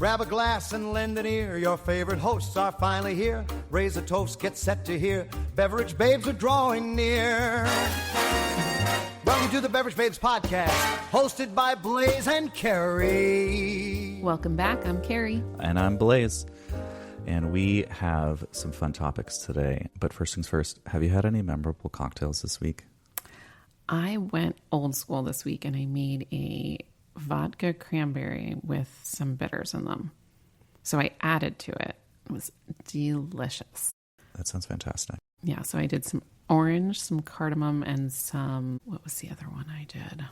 Grab a glass and lend an ear. Your favorite hosts are finally here. Raise a toast, get set to hear. Beverage babes are drawing near. Welcome to the Beverage Babes podcast, hosted by Blaze and Kerri. Welcome back. I'm Kerri. And I'm Blaze. And we have some fun topics today. But first things first, have you had any memorable cocktails this week? I went old school this week and I made a vodka cranberry with some bitters in them. So I added to it. It was delicious. That sounds fantastic. Yeah, so I did some orange, some cardamom, and some, what was the other one I did?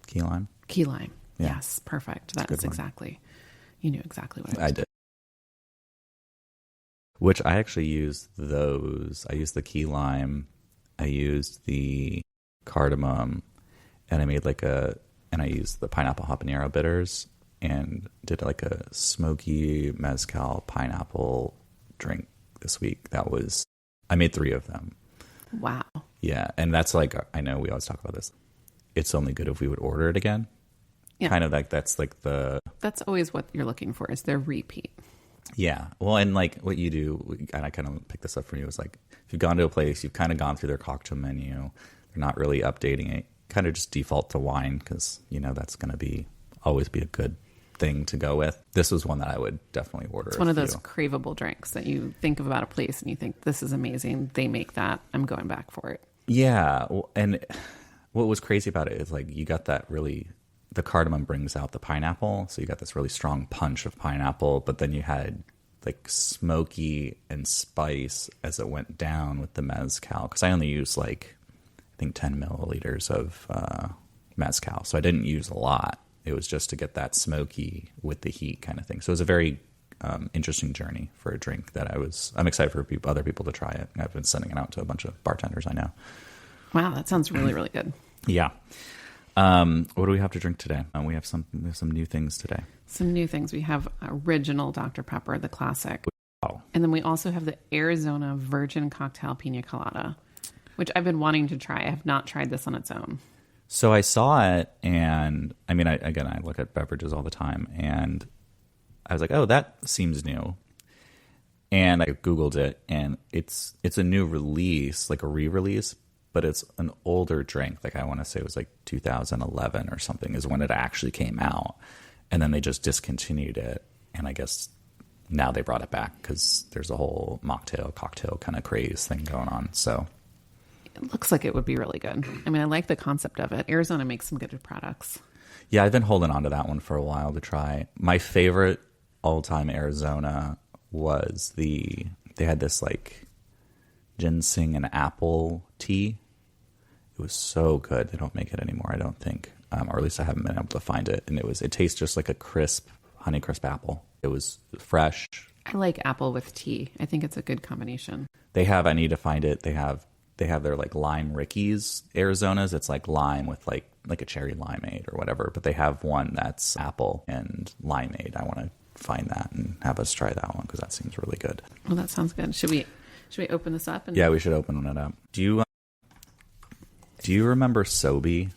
Key lime? Key lime. Yeah. Yes, perfect. That's exactly, you knew exactly what I did. Which I actually used those. I used the key lime, I used the cardamom, and I made and I used the pineapple habanero bitters and did like a smoky mezcal pineapple drink this week. I made 3 of them. Wow. Yeah. And that's like, I know we always talk about this. It's only good if we would order it again. Yeah. Kind of like, that's always what you're looking for, is their repeat. Yeah. Well, and like what you do, and I kind of picked this up from you, is like, if you've gone to a place, you've kind of gone through their cocktail menu, they're not really updating it, kind of just default to wine because, that's going to always be a good thing to go with. This was one that I would definitely order. It's one of those craveable drinks that you think about a place and you think, this is amazing. They make that. I'm going back for it. Yeah. And what was crazy about it is like you got that really, the cardamom brings out the pineapple. So you got this really strong punch of pineapple, but then you had like smoky and spice as it went down with the mezcal. Because I only used I think 10 milliliters of mezcal. So I didn't use a lot. It was just to get that smoky with the heat kind of thing. So it was a very interesting journey for a drink that I'm excited for other people to try it. I've been sending it out to a bunch of bartenders I know. Wow, that sounds really, really good. Yeah. What do we have to drink today? We have some new things today. Some new things. We have original Dr. Pepper, the classic. Wow. And then we also have the Arizona Virgin Pina Colada, which I've been wanting to try. I have not tried this on its own. So I saw it, and I mean, I look at beverages all the time, and I was like, oh, that seems new. And I Googled it, and it's a new release, like a re-release, but it's an older drink. Like I want to say it was like 2011 or something is when it actually came out. And then they just discontinued it. And I guess now they brought it back because there's a whole mocktail, cocktail kind of craze thing going on. So it looks like it would be really good. I mean, I like the concept of it. Arizona makes some good products. Yeah, I've been holding on to that one for a while to try. My favorite all-time Arizona was they had this like ginseng and apple tea. It was so good. They don't make it anymore, I don't think. Or at least I haven't been able to find it. And it tastes just like a crisp, Honeycrisp apple. It was fresh. I like apple with tea. I think it's a good combination. I need to find it. They have their like lime Ricky's Arizonas. It's like lime with like a cherry limeade or whatever. But they have one that's apple and limeade. I want to find that and have us try that one because that seems really good. Well, that sounds good. Should we open this up? Yeah, we should open it up. Do you remember Sobe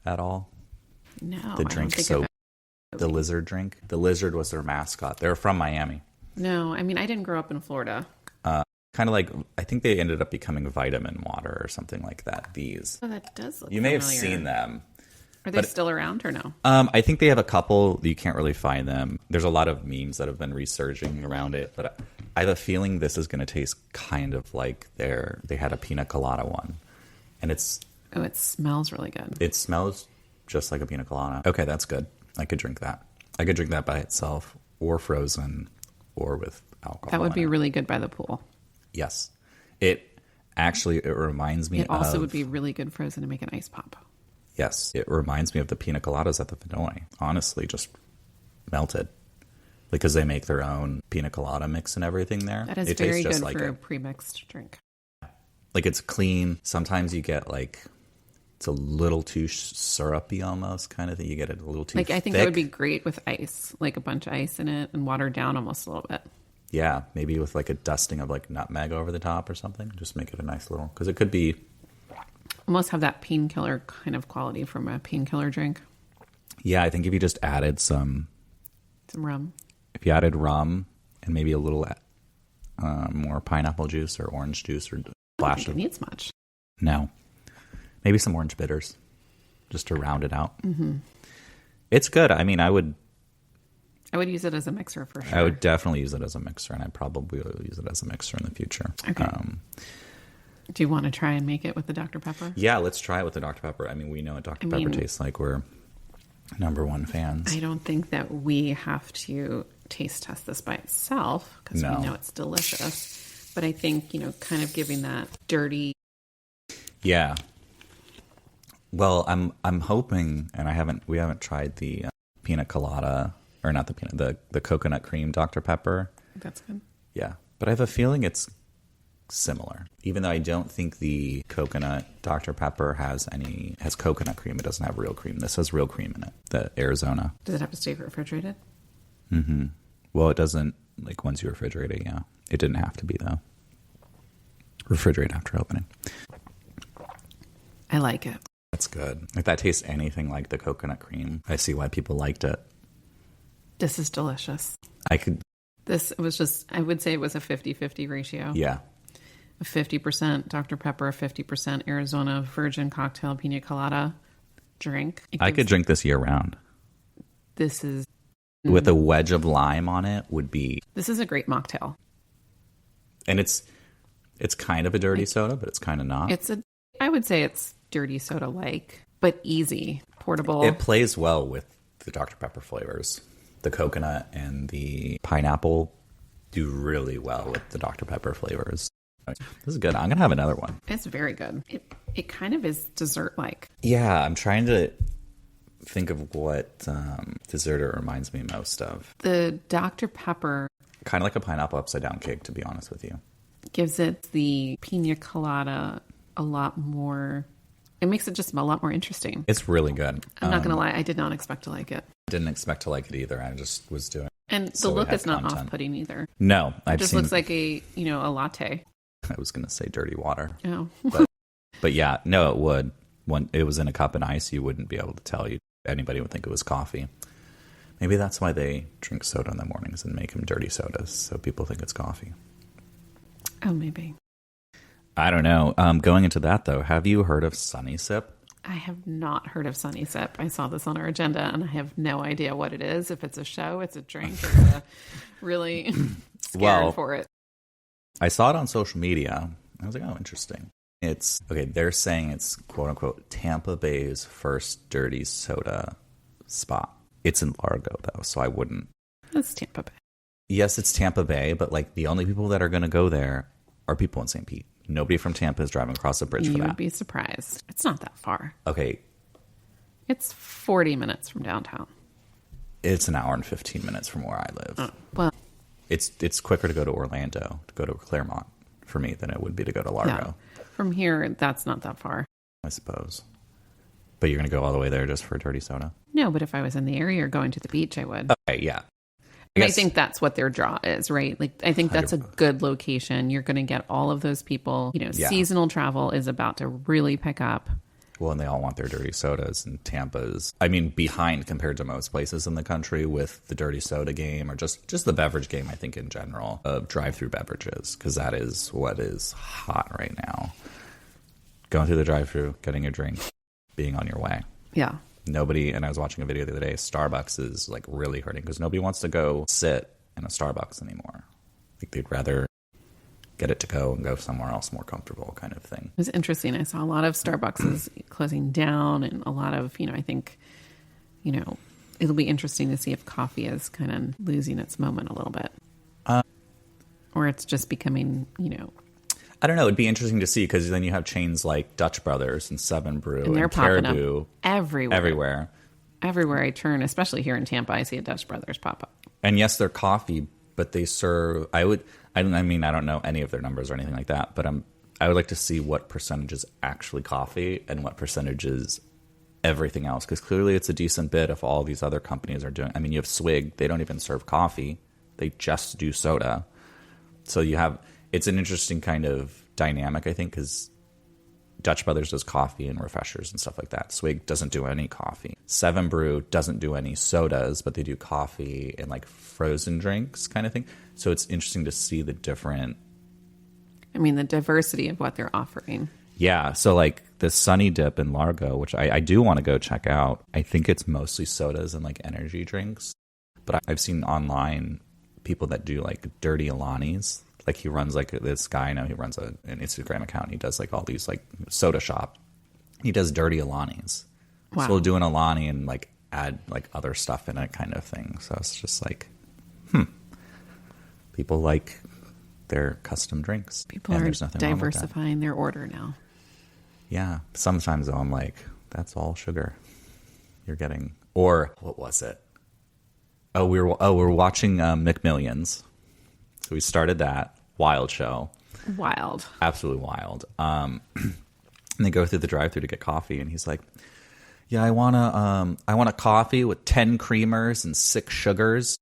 at all? No. The drink Sobe. The lizard drink. The lizard was their mascot. They're from Miami. No, I mean, I didn't grow up in Florida. Kind of like, I think they ended up becoming vitamin water or something like that. These. Oh, that does look You may familiar. have seen them. Are they still around or no? I think they have a couple. You can't really find them. There's a lot of memes that have been resurging around it, but I have a feeling this is going to taste kind of like they had a pina colada one. And it smells really good. It smells just like a pina colada. Okay, that's good. I could drink that. I could drink that by itself or frozen or with alcohol. That would be really good by the pool. Yes. It reminds me of... It also would be really good frozen to make an ice pop. Yes. It reminds me of the pina coladas at the Vinoy. Honestly, just melted. Because they make their own pina colada mix and everything there. That is very good for a pre-mixed drink. Like it's clean. Sometimes you get like... It's a little too syrupy almost kind of thing. You get it a little too thick. I think that would be great with ice. Like a bunch of ice in it and watered down almost a little bit. Yeah, maybe with like a dusting of like nutmeg over the top or something. Just make it a nice little... Because it could be... Almost have that painkiller kind of quality from a painkiller drink. Yeah, I think if you just added some rum. If you added rum and maybe a little more pineapple juice or orange juice or I don't flash think of it needs much. no, maybe some orange bitters just to round it out. It's good. I mean, I would use it as a mixer for sure. I would definitely use it as a mixer, and I probably will use it as a mixer in the future. Okay. Do you want to try and make it with the Dr. Pepper? Yeah, let's try it with the Dr. Pepper. I mean, we know what Dr. Pepper tastes like. We're #1 fans. I don't think that we have to taste test this by itself because we know it's delicious. But I think, kind of giving that dirty. Yeah. Well, I'm hoping, and we haven't tried the pina colada, or not the coconut cream Dr. Pepper. That's good. Yeah, but I have a feeling it's similar. Even though I don't think the coconut Dr. Pepper has coconut cream. It doesn't have real cream. This has real cream in it. The Arizona. Does it have to stay refrigerated? Mm-hmm. Well, it doesn't, like, once you refrigerate it, yeah. It didn't have to be, though. Refrigerate after opening. I like it. That's good. If that tastes anything like the coconut cream, I see why people liked it. This is delicious. I would say it was a 50-50 ratio. Yeah. A 50% Dr. Pepper, a 50% Arizona Virgin Cocktail Pina Colada drink. I could drink this year round. This is... With a wedge of lime on it would be... This is a great mocktail. And it's kind of a dirty soda, but it's kind of not. I would say it's dirty soda-like, but easy, portable. It plays well with the Dr. Pepper flavors. The coconut and the pineapple do really well with the Dr. Pepper flavors. This is good. I'm going to have another one. It's very good. It kind of is dessert-like. Yeah, I'm trying to think of what dessert it reminds me most of. The Dr. Pepper... Kind of like a pineapple upside-down cake, to be honest with you. Gives it the pina colada a lot more... It makes it just a lot more interesting. It's really good. I'm not going to lie. I did not expect to like it. Didn't expect to like it either. I just was doing it. And the look is not off-putting either. No. It just looks like a latte. I was going to say dirty water. Oh. but yeah, no, it would. When it was in a cup and ice, you wouldn't be able to tell. Anybody would think it was coffee. Maybe that's why they drink soda in the mornings and make them dirty sodas, so people think it's coffee. Oh, maybe. I don't know. Going into that, though, have you heard of Sunny Sip? I have not heard of Sunny Sip. I saw this on our agenda, and I have no idea what it is. If it's a show, it's a drink. It's really scared for it. I saw it on social media. I was like, oh, interesting. They're saying it's, quote-unquote, Tampa Bay's first dirty soda spot. It's in Largo, though, so I wouldn't. It's Tampa Bay. Yes, it's Tampa Bay, but, like, the only people that are going to go there are people in St. Pete. Nobody from Tampa is driving across the bridge for that. You would be surprised. It's not that far. Okay. It's 40 minutes from downtown. It's an hour and 15 minutes from where I live. Well, it's quicker to go to Orlando, to go to Claremont, for me, than it would be to go to Largo. Yeah. From here, that's not that far. I suppose. But you're going to go all the way there just for a dirty soda? No, but if I was in the area or going to the beach, I would. Okay, yeah. I think that's what their draw is, right? Like, I think that's a good location. You're going to get all of those people. Seasonal travel is about to really pick up. Well, and they all want their dirty sodas, and Tampa's, I mean, behind compared to most places in the country with the dirty soda game, or just the beverage game, I think, in general, of drive-through beverages, because that is what is hot right now. Going through the drive-through, getting a drink, being on your way. Yeah. Nobody, and I was watching a video the other day, Starbucks is like really hurting because nobody wants to go sit in a Starbucks anymore. Like, they'd rather get it to go and go somewhere else more comfortable, kind of thing. It was interesting. I saw a lot of Starbucks closing down, and a lot of, I think, it'll be interesting to see if coffee is kind of losing its moment a little bit. Or it's just becoming, I don't know. It'd be interesting to see, because then you have chains like Dutch Brothers and Seven Brew and they're and popping Caribou up everywhere. Everywhere I turn, especially here in Tampa, I see a Dutch Brothers pop up. And yes, they're coffee, but they serve. I don't know any of their numbers or anything like that, but I would like to see what percentage is actually coffee and what percentage is everything else, because clearly it's a decent bit if all these other companies are doing. I mean, you have Swig; they don't even serve coffee; they just do soda. So you have. It's an interesting kind of dynamic, I think, because Dutch Brothers does coffee and refreshers and stuff like that. Swig doesn't do any coffee. Seven Brew doesn't do any sodas, but they do coffee and like frozen drinks kind of thing. So it's interesting to see the different... I mean, the diversity of what they're offering. Yeah. So like the Sunny Dip in Largo, which I do want to go check out. I think it's mostly sodas and like energy drinks. But I've seen online people that do like Dirty Alani's. Like he runs like this guy I know, he runs an Instagram account. And he does like all these like soda shop. He does Dirty Alani's. Wow. So he'll do an Alani and like add like other stuff in it kind of thing. So it's just like, people like their custom drinks. People are diversifying their order now. Yeah. Sometimes though I'm like, that's all sugar you're getting. Or what was it? Oh, we're watching McMillions. So we started that. Wild show. Wild. Absolutely wild. And they go through the drive-thru to get coffee, and he's like, "Yeah, I want a coffee with 10 creamers and 6 sugars."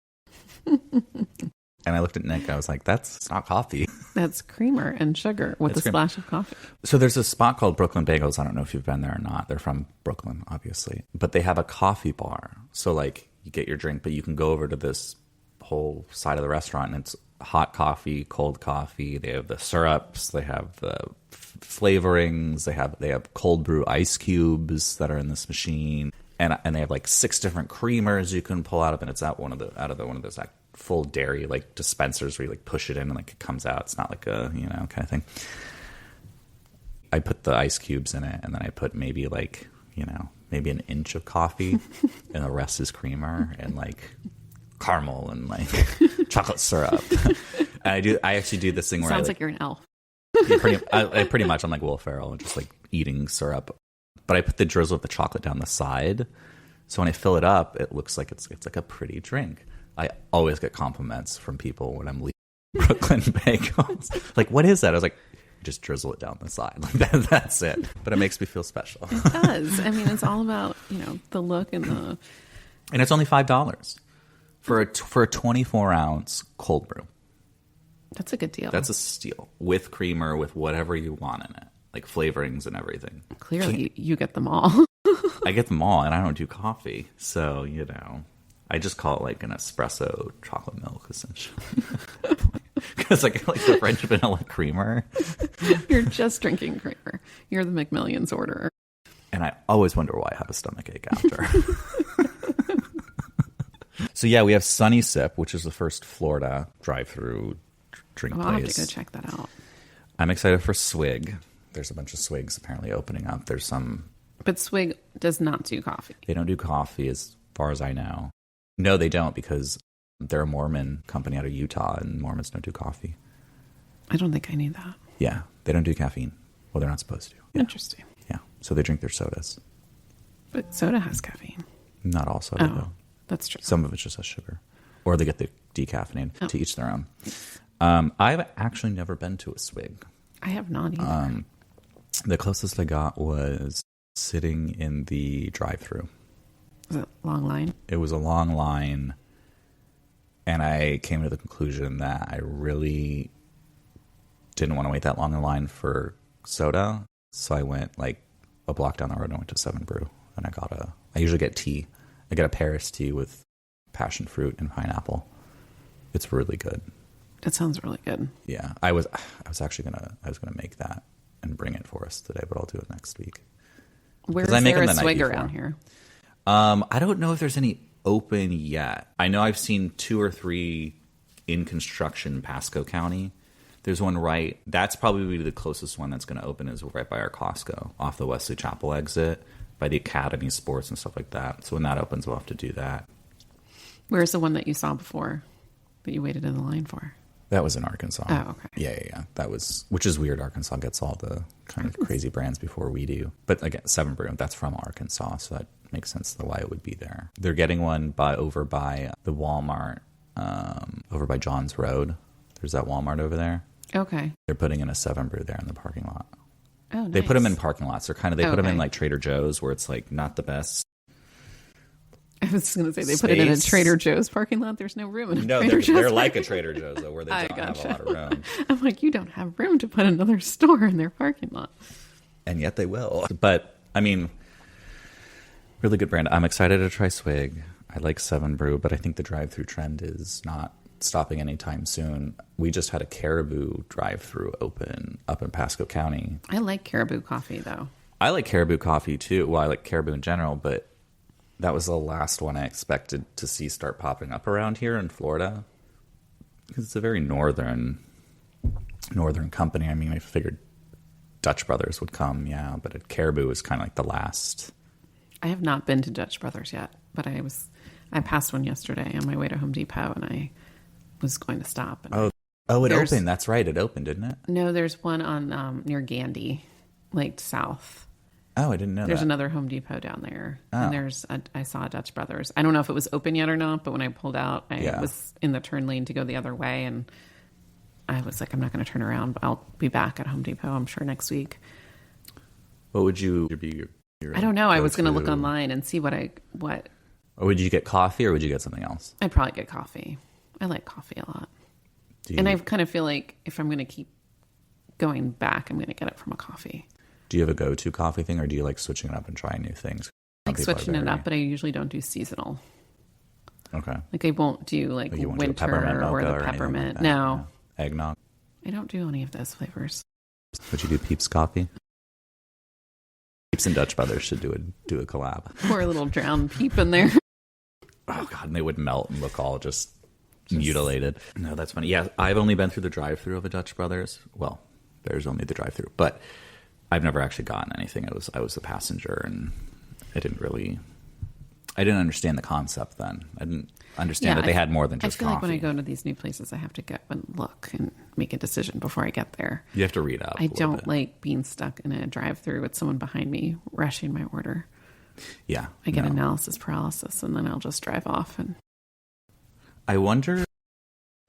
And I looked at Nick. I was like, "That's not coffee. That's creamer and sugar with a splash of coffee." So there's a spot called Brooklyn Bagels. I don't know if you've been there or not. They're from Brooklyn, obviously, but they have a coffee bar. So like you get your drink, but you can go over to this whole side of the restaurant, and it's hot coffee, cold coffee. They have the syrups. They have the flavorings. They have cold brew ice cubes that are in this machine, and they have like 6 different creamers you can pull out of, and it's out one of those like full dairy like dispensers where you like push it in and like it comes out. It's not like a kind of thing. I put the ice cubes in it, and then I put maybe like maybe an inch of coffee, and the rest is creamer and like caramel and like chocolate syrup. And I actually do this thing where sounds like you're an elf. pretty much I'm like Will Ferrell and just like eating syrup, but I put the drizzle of the chocolate down the side, so when I fill it up it looks like it's like a pretty drink. I always get compliments from people when I'm leaving Brooklyn Bagels, like, what is that? I was like, just drizzle it down the side, like that's it. But it makes me feel special. It does. I mean, it's all about the look and it's only $5 for a 24-ounce cold brew. That's a good deal. That's a steal, with creamer, with whatever you want in it, like flavorings and everything. Clearly, you get them all. I get them all, and I don't do coffee, so I just call it like an espresso chocolate milk, essentially. Because I get like the French vanilla creamer. You're just drinking creamer. You're the McMillions orderer. And I always wonder why I have a stomachache after. So yeah, we have Sunny Sip, which is the first Florida drive-through drink place. I'll have to go check that out. I'm excited for Swig. There's a bunch of Swigs apparently opening up. There's some... But Swig does not do coffee. They don't do coffee as far as I know. No, they don't, because they're a Mormon company out of Utah, and Mormons don't do coffee. I don't think I knew that. Yeah, they don't do caffeine. Well, they're not supposed to. Yeah. Interesting. Yeah, so they drink their sodas. But soda has caffeine. Not all soda, though. That's true. Some of it just has sugar. Or they get the decaffeinated. To each their own. I've actually never been to a Swig. I have not either. The closest I got was sitting in the drive-thru. Was it a long line? It was a long line, and I came to the conclusion that I really didn't want to wait that long in line for soda, so I went like a block down the road and I went to Seven Brew, and I usually get tea. I get a Paris tea with passion fruit and pineapple. It's really good. That sounds really good. Yeah, I was actually gonna make that and bring it for us today, but I'll do it next week. Where is there a Swig around here? I don't know if there's any open yet. I know I've seen 2 or 3 in construction in Pasco County. There's one right. That's probably the closest one that's going to open, is right by our Costco off the Wesley Chapel exit, by the Academy Sports and stuff like that. So when that opens, we'll have to do that. Where's the one that you saw before that you waited in the line for? That was in Arkansas. Oh, okay. Yeah. That was, which is weird. Arkansas gets all the kind of crazy brands before we do. But again, Seven Brew, that's from Arkansas, so that makes sense to why it would be there. They're getting one over by the Walmart, over by Johns Road. There's that Walmart over there. Okay. They're putting in a Seven Brew there in the parking lot. Oh, nice. They put them in parking lots. They put them in like Trader Joe's, where it's like not the best. I was just going to say, they put it in a Trader Joe's parking lot. There's no room in a Trader Joe's. They're like a Trader Joe's, though, where they don't have a lot of room. I'm like, you don't have room to put another store in their parking lot. and yet they will. But, I mean, really good brand. I'm excited to try Swig. I like 7 Brew, but I think the drive-thru trend is not stopping anytime soon. We just had a Caribou drive-thru open up in Pasco County. I like Caribou coffee, though. I like Caribou coffee, too. Well, I like Caribou in general, but that was the last one I expected to see start popping up around here in Florida. Because it's a very northern company. I mean, I figured Dutch Brothers would come, yeah, but Caribou is kind of like the last. I have not been to Dutch Brothers yet, but I passed one yesterday on my way to Home Depot, and I was going to stop. And it opened. That's right. It opened, didn't it? No, there's one on near Grande, like south. Oh, I didn't know There's that. another Home Depot down there. Oh. And I saw a Dutch Brothers. I don't know if it was open yet or not, but when I pulled out, I was in the turn lane to go the other way, and I was like, I'm not going to turn around, but I'll be back at Home Depot, I'm sure, next week. What would you be your I don't know. I was going to look online and see what. Or would you get coffee, or would you get something else? I'd probably get coffee. I like coffee a lot. And I kind of feel like if I'm going to keep going back, I'm going to get it from a coffee. Do you have a go-to coffee thing, or do you like switching it up and trying new things? I like switching it up, but I usually don't do seasonal. Okay. Like I won't do like winter or the peppermint. Like no. Yeah. Eggnog. I don't do any of those flavors. Would you do Peeps coffee? Peeps and Dutch Brothers should do a collab. Pour a little drowned peep in there. Oh God, and they would melt and look all just mutilated. No, that's funny. Yeah, I've only been through the drive-thru of a Dutch Brothers. Well, there's only the drive-thru, but I've never actually gotten anything. I was a passenger, and I didn't understand the concept then. I didn't understand that they had more than just coffee. I feel like when I coffee. go to these new places, I have to go and look and make a decision before I get there. You have to read up. I don't like being stuck in a drive-thru with someone behind me rushing my order. Yeah. I get analysis paralysis, and then I'll just drive off. And I wonder.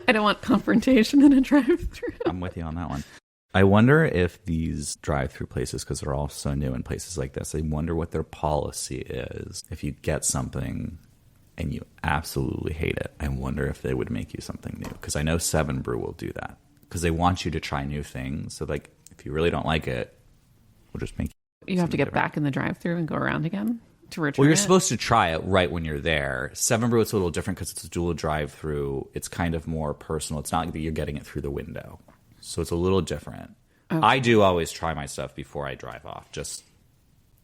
I don't want confrontation in a drive-thru. I'm with you on that one. I wonder if these drive-through places, because they're all so new in places like this, I wonder what their policy is. If you get something and you absolutely hate it, I wonder if they would make you something new. Because I know 7 Brew will do that. Because they want you to try new things. So, like, if you really don't like it, we'll just make you have to get back in the drive-thru and go around again to return. Well, you're supposed to try it right when you're there. 7 Brew, it's a little different because it's a dual drive-through. It's kind of more personal. It's not like that you're getting it through the window. So it's a little different. Okay. I do always try my stuff before I drive off. Just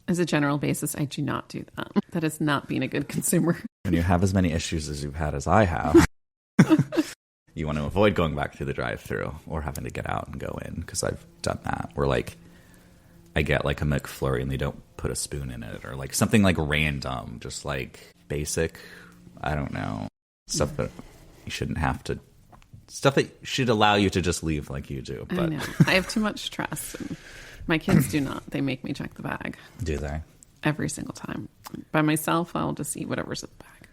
as a general basis, I do not do that. That is not being a good consumer. When you have as many issues as you've had as I have, you want to avoid going back through the drive-thru or having to get out and go in, because I've done that. Where like I get like a McFlurry and they don't put a spoon in it, or like something like random, just like basic. I don't know, stuff that you shouldn't have to. Stuff that should allow you to just leave like you do. But I know. I have too much stress. And my kids do not. They make me check the bag. Do they? Every single time. By myself, I'll just eat whatever's in the bag.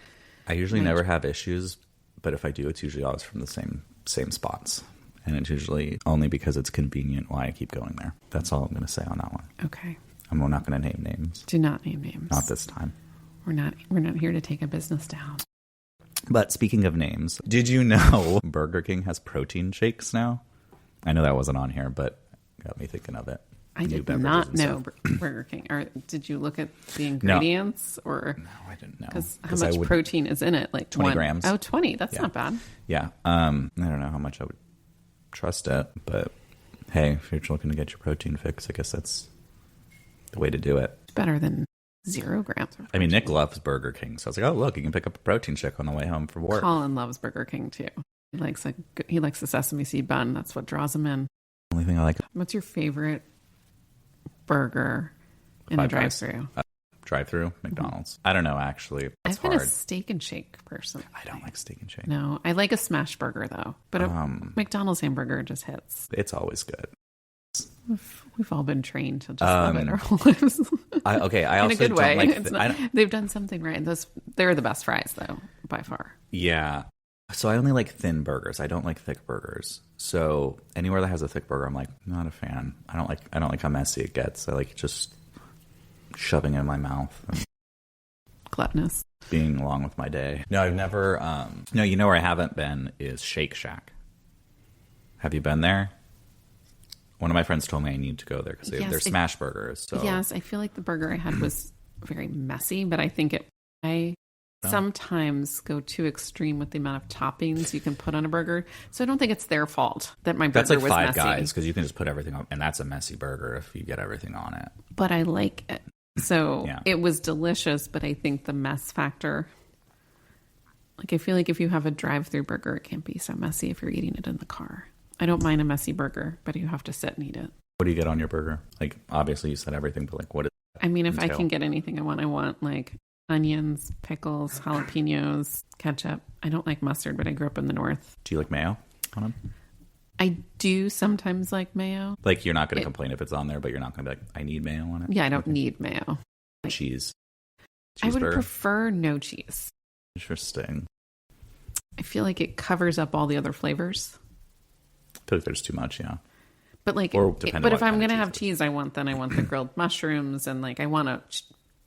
I usually never have issues, but if I do, it's usually always from the same spots. And it's usually only because it's convenient why I keep going there. That's all I'm going to say on that one. Okay. And we're not going to name names. Do not name names. Not this time. We're not here to take a business down. But speaking of names, did you know Burger King has protein shakes now? I know that wasn't on here, but got me thinking of it. I did not know Burger King. Or did you look at the ingredients? No, I didn't know. Because how much protein is in it? Like 20 grams. Oh, 20. That's not bad. Yeah. I don't know how much I would trust it, but hey, if you're looking to get your protein fix, I guess that's the way to do it. It's better than 0 grams. I mean, Nick loves Burger King, so I was like, oh, look, you can pick up a protein shake on the way home from work. Colin loves Burger King, too. He likes the sesame seed bun. That's what draws him in. Only thing I like. What's your favorite burger in a drive-thru? Drive-thru? McDonald's. I don't know, actually. It's I've been a steak and shake person. I don't like steak and shake. No, I like a smash burger, though. But a McDonald's hamburger just hits. It's always good. We've all been trained to just love it our whole lives. I also in a good way. Like they've done something right. They're the best fries, though, by far. Yeah. So I only like thin burgers. I don't like thick burgers. So anywhere that has a thick burger, I'm like, not a fan. I don't like how messy it gets. I like just shoving it in my mouth and gluttonous, being along with my day. No, I've never. No, you know where I haven't been is Shake Shack. Have you been there? One of my friends told me I need to go there because they're smash burgers. So. Yes, I feel like the burger I had was very messy, but I think I sometimes go too extreme with the amount of toppings you can put on a burger. So I don't think it's their fault that my burger was messy. That's like Five Guys, because you can just put everything on, and that's a messy burger if you get everything on it. But I like it. So It was delicious, but I think the mess factor... Like, I feel like if you have a drive-thru burger, it can't be so messy if you're eating it in the car. I don't mind a messy burger, but you have to sit and eat it. What do you get on your burger? Like, obviously you said everything, but like, what is I mean, if I can get anything I want like onions, pickles, jalapenos, ketchup. I don't like mustard, but I grew up in the North. Do you like mayo on them? I do sometimes like mayo. Like, you're not going to complain if it's on there, but you're not going to be like, I need mayo on it? Yeah, I don't need mayo. Cheese. I would prefer no cheese. Interesting. I feel like it covers up all the other flavors. I feel like there's too much, yeah. But like, but if I'm going to have cheese, I want the grilled mushrooms, and like I want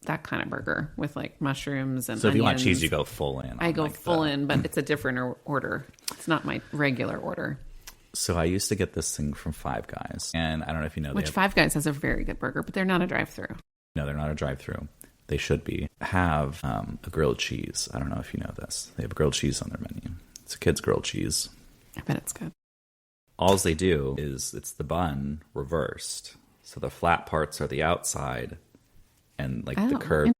that kind of burger with like mushrooms and. So if you want cheese, you go full in. I go full in, but it's a different order. It's not my regular order. So I used to get this thing from Five Guys, and I don't know if you know. Which Five Guys has a very good burger, but they're not a drive-thru. No, they're not a drive-thru. They should be. Have a grilled cheese. I don't know if you know this. They have grilled cheese on their menu. It's a kid's grilled cheese. I bet it's good. All they do is it's the bun reversed. So the flat parts are the outside and like the curve.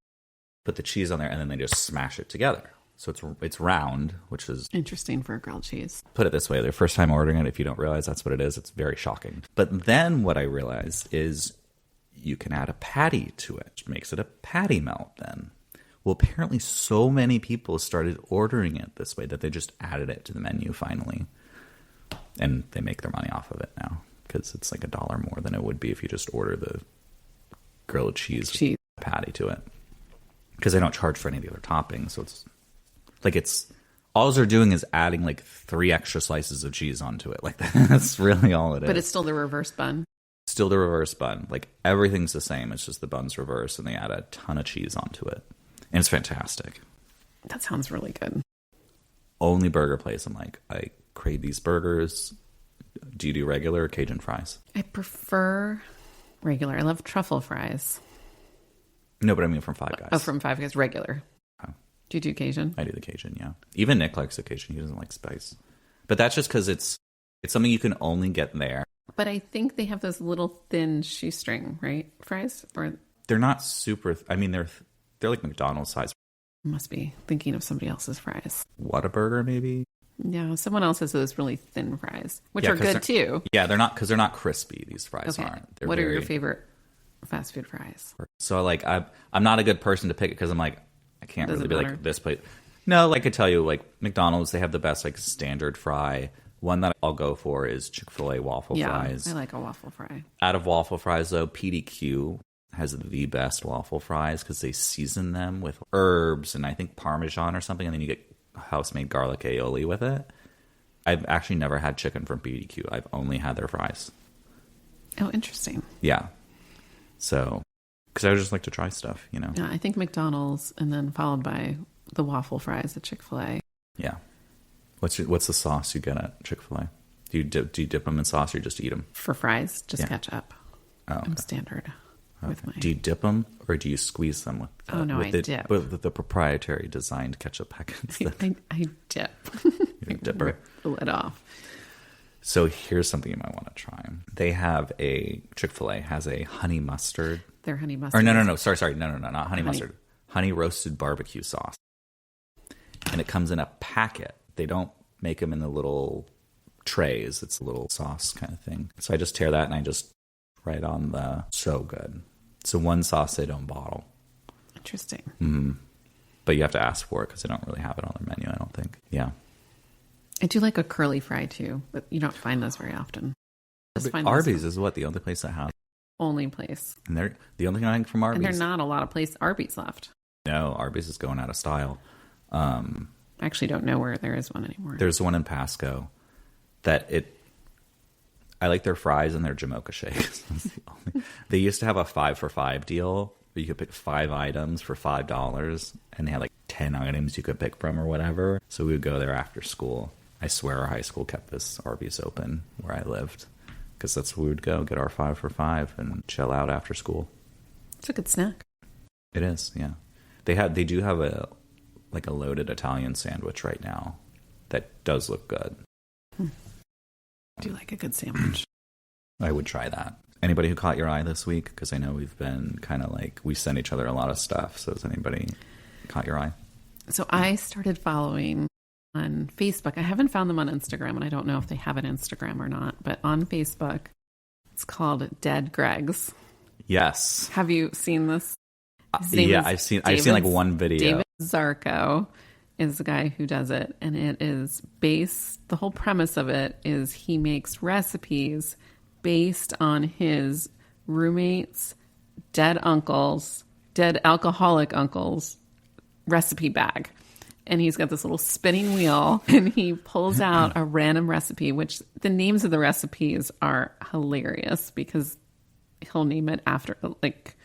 Put the cheese on there and then they just smash it together. So it's round, which is... Interesting for a grilled cheese. Put it this way. The first time ordering it, if you don't realize that's what it is, it's very shocking. But then what I realized is... you can add a patty to it, which makes it a patty melt then. Well, apparently so many people started ordering it this way that they just added it to the menu finally. And they make their money off of it now because it's like $1 more than it would be if you just order the grilled cheese patty to it. Because they don't charge for any of the other toppings. So it's like all they're doing is adding like 3 extra slices of cheese onto it. Like that's really all it is. But it's still the reverse bun. Still the reverse bun. Like everything's the same. It's just the bun's reverse and they add a ton of cheese onto it. And it's fantastic. That sounds really good. Only burger place I'm like, I crave these burgers. Do you do regular or Cajun fries? I prefer regular. I love truffle fries. No, but I mean from Five Guys. Oh, from Five Guys, regular. Oh. Do you do Cajun? I do the Cajun, yeah. Even Nick likes the Cajun. He doesn't like spice. But that's just because it's something you can only get there. But I think they have those little thin shoestring, right? Fries? Or they're not super... I mean, they're like McDonald's size. Must be thinking of somebody else's fries. Whataburger, maybe? Yeah, someone else has those really thin fries, which are good too. Yeah, they're not... because they're not crispy, these fries aren't. What are your favorite fast food fries? So, like, I'm not a good person to pick it because I'm like, I can't really be like, this place... No, like I tell you, like, McDonald's, they have the best, like, standard fry... One that I'll go for is Chick-fil-A waffle fries. I like a waffle fry. Out of waffle fries, though, PDQ has the best waffle fries because they season them with herbs and I think Parmesan or something, and then you get house-made garlic aioli with it. I've actually never had chicken from PDQ. I've only had their fries. Oh, interesting. Yeah. So, because I just like to try stuff, you know? Yeah, I think McDonald's and then followed by the waffle fries at Chick-fil-A. Yeah. What's the sauce you get at Chick-fil-A? Do you dip them in sauce or you just eat them? For fries, just ketchup. Oh, okay. I'm standard. Okay. With my... Do you dip them or do you squeeze them with? I dip. With the proprietary designed ketchup packets. I dip. You're a dipper. Rip the lid off. So here's something you might want to try. They have Chick-fil-A has a honey mustard. Their honey mustard. Or no. Sorry. No, not honey mustard. Honey roasted barbecue sauce. And it comes in a packet. They don't make them in the little trays. It's a little sauce kind of thing. So I just tear that and I just write on so good. So one sauce they don't bottle. Interesting. Mm-hmm. But you have to ask for it because they don't really have it on their menu, I don't think. Yeah. I do like a curly fry too, but you don't find those very often. Arby's is what? The only place that has? Only place. And they're the only thing I think from Arby's. And there's not a lot of Arby's left. No, Arby's is going out of style. I actually don't know where there is one anymore. There's one in Pasco I like their fries and their Jamocha shakes. They used to have a 5 for $5 deal where you could pick 5 items for $5 and they had like 10 items you could pick from or whatever. So we would go there after school. I swear our high school kept this Arby's open where I lived. because that's where we would go, get our 5 for $5 and chill out after school. It's a good snack. It is, yeah. They do have a loaded Italian sandwich right now that does look good. I do like a good sandwich. I would try that. Anybody who caught your eye this week? Because I know we've been kind of like, we send each other a lot of stuff. So has anybody caught your eye? So I started following on Facebook. I haven't found them on Instagram, and I don't know if they have an Instagram or not. But on Facebook, it's called Dead Greg's. Yes. Have you seen this? Yeah, I've seen like one video. David Zarco is the guy who does it, and it is the whole premise of it is he makes recipes based on his roommate's dead alcoholic uncle's recipe bag. And he's got this little spinning wheel, and he pulls out a random recipe, which the names of the recipes are hilarious because he'll name it after, like,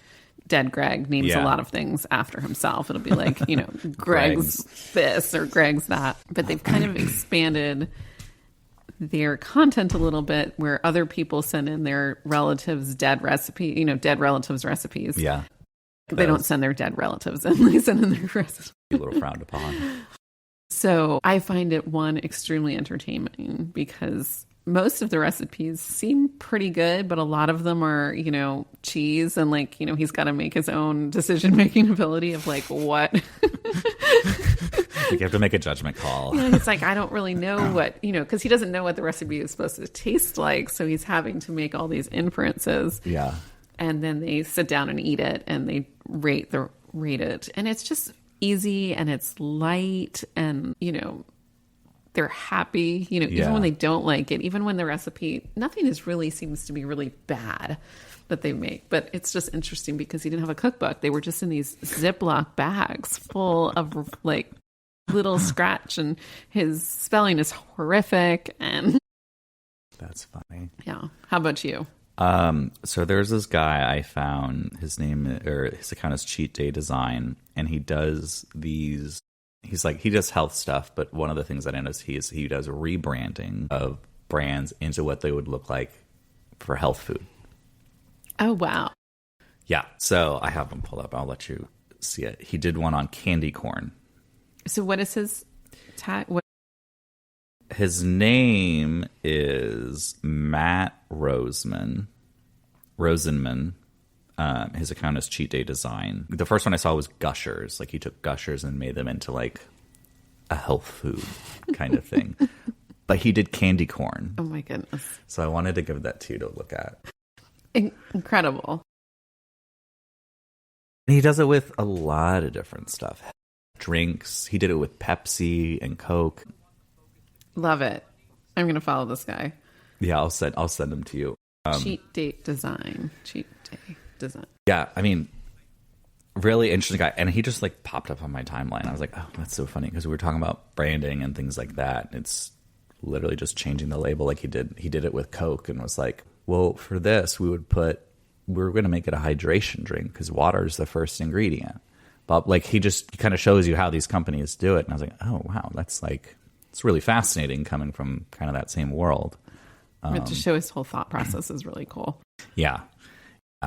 Dead Greg names a lot of things after himself. It'll be like, Greg's this or Greg's that. But they've kind of expanded their content a little bit where other people send in their relatives' dead recipe, dead relatives' recipes. Yeah. They don't send their dead relatives in. They send in their recipes. A little frowned upon. So I find it, one, extremely entertaining because most of the recipes seem pretty good, but a lot of them are, cheese and he's got to make his own decision-making ability of what. You have to make a judgment call. It's like, I don't really know what, because he doesn't know what the recipe is supposed to taste like. So he's having to make all these inferences. Yeah. And then they sit down and eat it and they rate it. And it's just easy and it's light and, they're happy, even when they don't like it, even when the recipe, nothing seems to be really bad that they make. But it's just interesting because he didn't have a cookbook. They were just in these Ziploc bags full of little scratch, and his spelling is horrific. And that's funny. Yeah. How about you? So there's this guy I found, his account is Cheat Day Design, and he does these, he does health stuff, but one of the things I noticed he does rebranding of brands into what they would look like for health food. Oh, wow. Yeah. So I have them pulled up. I'll let you see it. He did one on candy corn. So what is his tag? His name is Matt Rosenman. His account is Cheat Day Design. The first one I saw was Gushers. He took Gushers and made them into a health food kind of thing. But he did candy corn. Oh my goodness. So I wanted to give that to you to look at. Incredible. And he does it with a lot of different stuff. Drinks. He did it with Pepsi and Coke. Love it. I'm going to follow this guy. Yeah, I'll send them to you. Cheat Day Design. Yeah, I mean, really interesting guy. And he just popped up on my timeline. I was like, oh, that's so funny because we were talking about branding and things like that. It's literally just changing the label he did. He did it with Coke and was like, well, for this, we were going to make it a hydration drink because water is the first ingredient. But he kind of shows you how these companies do it. And I was like, oh, wow, that's it's really fascinating coming from kind of that same world. To show his whole thought process is really cool. Yeah.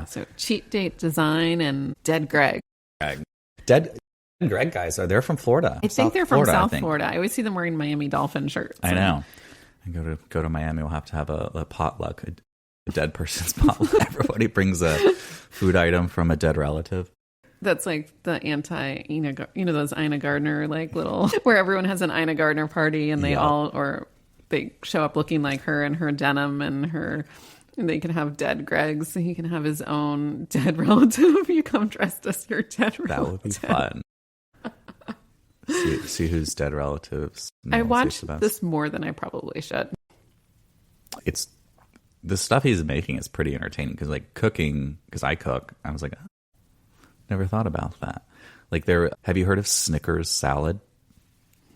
So Cheat Day Design and Dead Greg. Dead Greg guys, they're from Florida. I think they're from South Florida. I always see them wearing Miami Dolphin shirts. I know. I go to Miami, we'll have to have a potluck, a dead person's potluck. Everybody brings a food item from a dead relative. That's the anti-Ina, those Ina Gardner, little, where everyone has an Ina Gardner party and they they show up looking like her in her denim and they can have dead Greg's. So he can have his own dead relative. You come dressed as your dead relative. That would be fun. see who's dead relatives. I watched this more than I probably should. It's the stuff he's making is pretty entertaining because cooking, because I cook, I was like, oh, never thought about that. Have you heard of Snickers Salad?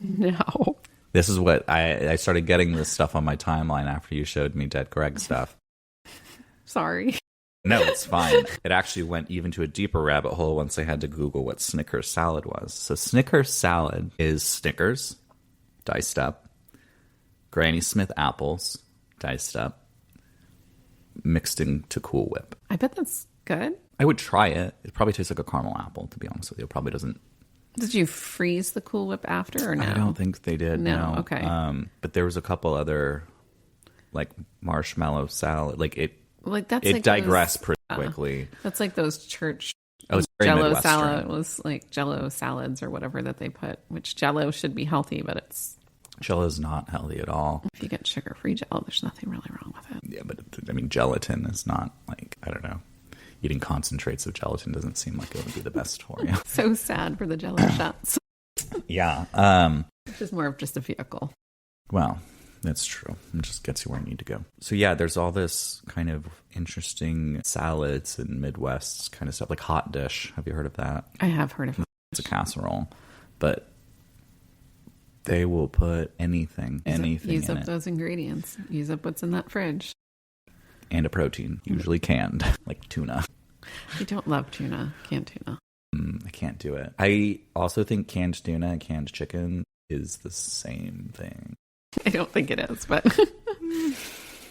No. This is what I started getting this stuff on my timeline after you showed me Dead Greg stuff. Sorry. No, it's fine. It actually went even to a deeper rabbit hole once I had to Google what Snickers Salad was. So Snickers Salad is Snickers, diced up, Granny Smith apples, diced up, mixed into Cool Whip. I bet that's good. I would try it. It probably tastes like a caramel apple, to be honest with you. It probably doesn't. Did you freeze the Cool Whip after or no? I don't think they did. No. No. Okay. But there was a couple other, like marshmallow salad. Like it digressed pretty quickly. That's like those church Oh, it's very Jello Midwestern. salad was like Jello salads or whatever that they put. Which Jello should be healthy, but Jello is not healthy at all. if you get sugar-free Jello, there's nothing really wrong with it. Yeah, but I mean, gelatin is not like, I don't know. Eating concentrates of gelatin doesn't seem like it would be the best for you. So sad for the Jello shots. Yeah. Which is more of just a vehicle. Well, that's true. It just gets you where you need to go. So yeah, there's all this kind of interesting salads and Midwest kind of stuff, like hot dish. Have you heard of that? I have heard of it. It's a casserole, but they will put anything Use in up it. those ingredients. Use up what's in that fridge. And a protein, usually canned, like tuna. I don't love tuna. Canned tuna. I can't do it. I also think canned tuna and canned chicken is the same thing. I don't think it is, but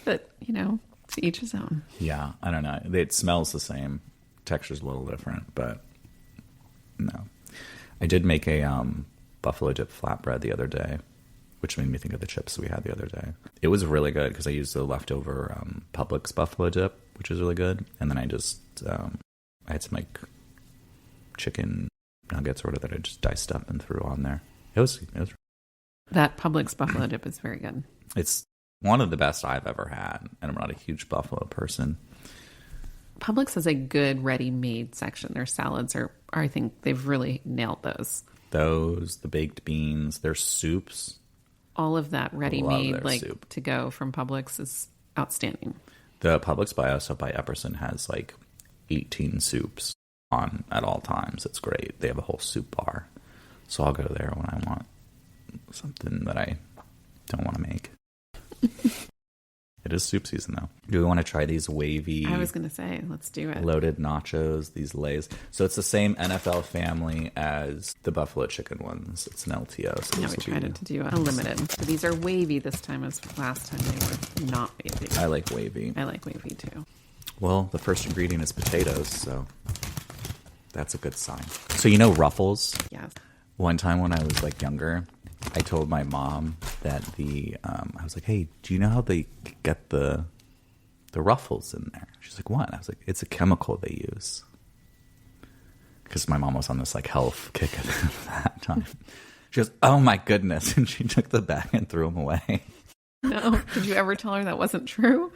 but to each his own. Yeah, I don't know. It smells the same. Texture's a little different, but no. I did make a buffalo dip flatbread the other day, which made me think of the chips we had the other day. It was really good because I used the leftover Publix buffalo dip, which is really good. And then I just, I had some like chicken nuggets or whatever that I just diced up and threw on there. It was That Publix buffalo dip is very good. It's one of the best I've ever had. And I'm not a huge buffalo person. Publix has a good ready-made section. Their salads are I think they've really nailed those. The baked beans, their soups. All of that ready-made, like soup. to go from Publix is outstanding. The Publix by us up by Epperson has like 18 soups on at all times. It's great. They have a whole soup bar. So I'll go there when I want something that I don't want to make. It is soup season, though. Do we want to try these wavy... I was going to say, let's do it. Loaded nachos, these Lays. So it's the same NFL family as the buffalo chicken ones. It's an LTO. So Yeah, we tried to do a limited. So these are wavy this time as last time they were not wavy. I like wavy. I like wavy, too. Well, the first ingredient is potatoes, so that's a good sign. So Ruffles? Yes. One time when I was like younger, I told my mom that I was like, hey, do you know how they get the Ruffles in there? She's like, what? I was like, it's a chemical they use. Because my mom was on this like health kick at that time. She goes, oh my goodness. And she took the bag and threw them away. No. Did you ever tell her that wasn't true?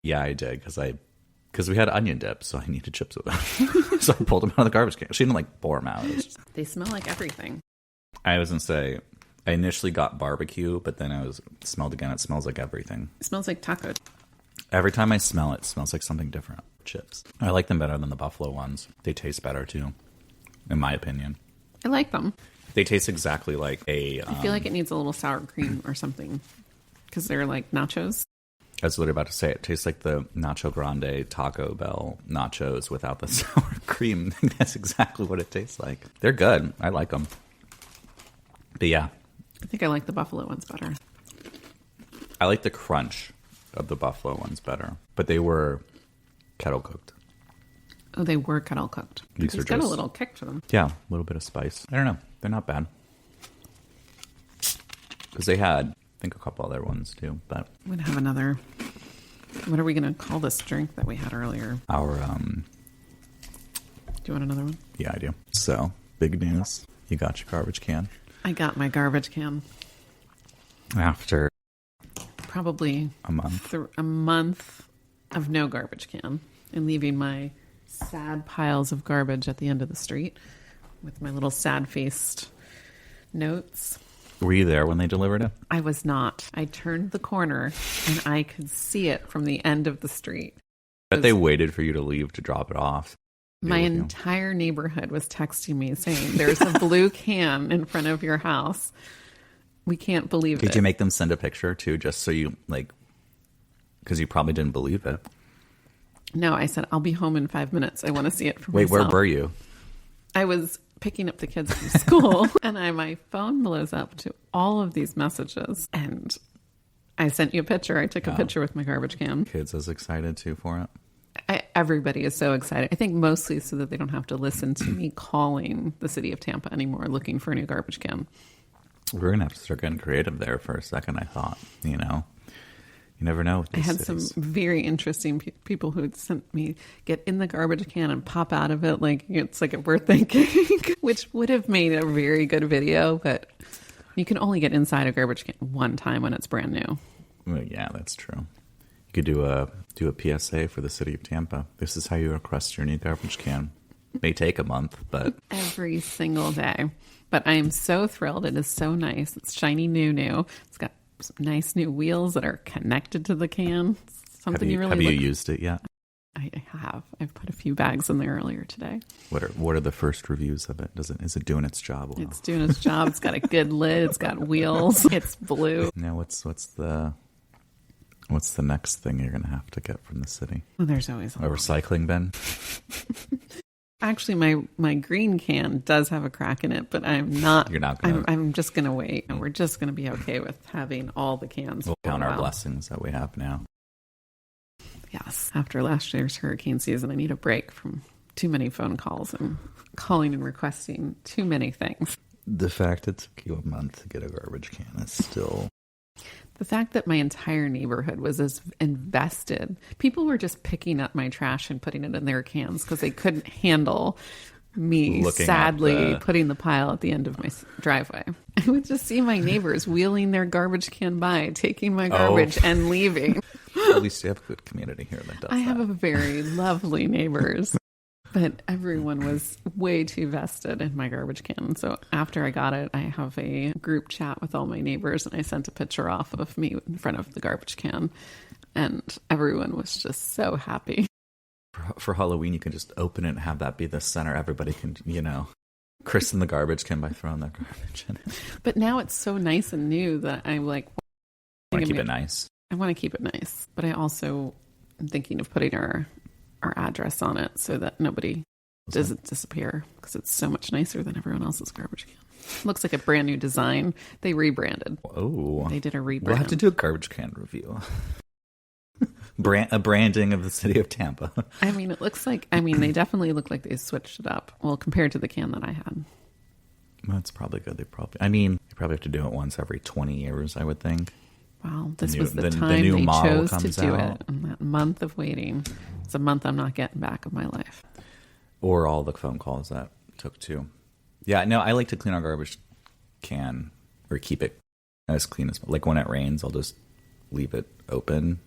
Yeah, I did. Because we had onion dip, so I needed chips with them. So I pulled them out of the garbage can. She didn't like pour them out. It was just... They smell like everything. I was going to say, I initially got barbecue, but then smelled again. It smells like everything. It smells like taco. Every time I smell it, it smells like something different. Chips. I like them better than the buffalo ones. They taste better too, in my opinion. I like them. They taste exactly like a... I feel like it needs a little sour cream or something because they're like nachos. I was literally about to say it tastes like the Nacho Grande Taco Bell nachos without the sour cream. That's exactly what it tastes like. They're good. I like them. But yeah. I think I like the buffalo ones better. I like the crunch of the buffalo ones better. But they were kettle cooked. Oh, they were kettle cooked. These are got a just... little kick to them. Yeah, a little bit of spice. I don't know. They're not bad. Because they had, I think, a couple other ones too. But I'm going to have another... What are we going to call this drink that we had earlier? our... Do you want another one? Yeah, I do. So, big news. You got your garbage can. I got my garbage can. After Probably a month. a month of no garbage can and leaving my sad piles of garbage at the end of the street with my little sad-faced notes. Were you there when they delivered it? I was not. I turned the corner and I could see it from the end of the street. But they waited for you to leave to drop it off. My entire neighborhood was texting me saying, there's a blue can in front of your house. We can't believe it. Did you make them send a picture too, just so you, like, because you probably didn't believe it? No, I said, I'll be home in 5 minutes. I want to see it for Wait, myself. where were you? I was picking up the kids from school and my phone blows up to all of these messages. And I sent you a picture. I took a picture with my garbage can. Kids as excited too for it. Everybody is so excited. I think mostly so that they don't have to listen to me calling the city of Tampa anymore looking for a new garbage can. We're going to have to start getting creative there for a second, I thought. You know, you never know. With I had cities. some very interesting people who had sent me get in the garbage can and pop out of it like it's like a birthday cake, which would have made a very good video, but you can only get inside a garbage can one time when it's brand new. Well, yeah, that's true. You could do a PSA for the city of Tampa. This is how you request your new garbage can. May take a month, but every single day. But I am so thrilled. It is so nice. It's shiny new. It's got some nice new wheels that are connected to the can. It's something have you used it yet? I have. I've put a few bags in there earlier today. What are the first reviews of it? Is it doing its job well? It's doing its job. It's got a good lid. It's got wheels. It's blue. Now what's the next thing you're gonna have to get from the city? Well, there's always a recycling bin. Actually, my green can does have a crack in it, but I'm not. You're not gonna. I'm just gonna wait, and we're just gonna be okay with having all the cans. We'll count our blessings that we have now. Yes. After last year's hurricane season, I need a break from too many phone calls and calling and requesting too many things. The fact it took you a month to get a garbage can is still... The fact that my entire neighborhood was as invested. People were just picking up my trash and putting it in their cans because they couldn't handle me sadly putting the pile at the end of my driveway. I would just see my neighbors wheeling their garbage can by, taking my garbage and leaving. At least you have a good community here that does I have a very lovely neighbors, but everyone was way too vested in my garbage can. So after I got it, I have a group chat with all my neighbors, and I sent a picture off of me in front of the garbage can, and everyone was just so happy. For Halloween, you can just open it and have that be the center. Everybody can, christen the garbage can by throwing their garbage in it. But now it's so nice and new that I'm like... Want to keep it nice? I want to keep it nice. But I also am thinking of putting our address on it so that nobody doesn't disappear, because it's so much nicer than everyone else's garbage can. Looks like a brand new design. They rebranded. Oh. They did a rebrand. We'll have to do a garbage can review. A branding of the city of Tampa. I mean, they definitely look like they switched it up. Well, compared to the can that I had. Well, that's probably good. They probably have to do it once every 20 years, I would think. Well, this was the time they chose to do it. And that month of waiting, it's a month I'm not getting back of my life. Or all the phone calls that took too. Yeah, no, I like to clean our garbage can or keep it as clean as, like when it rains, I'll just leave it open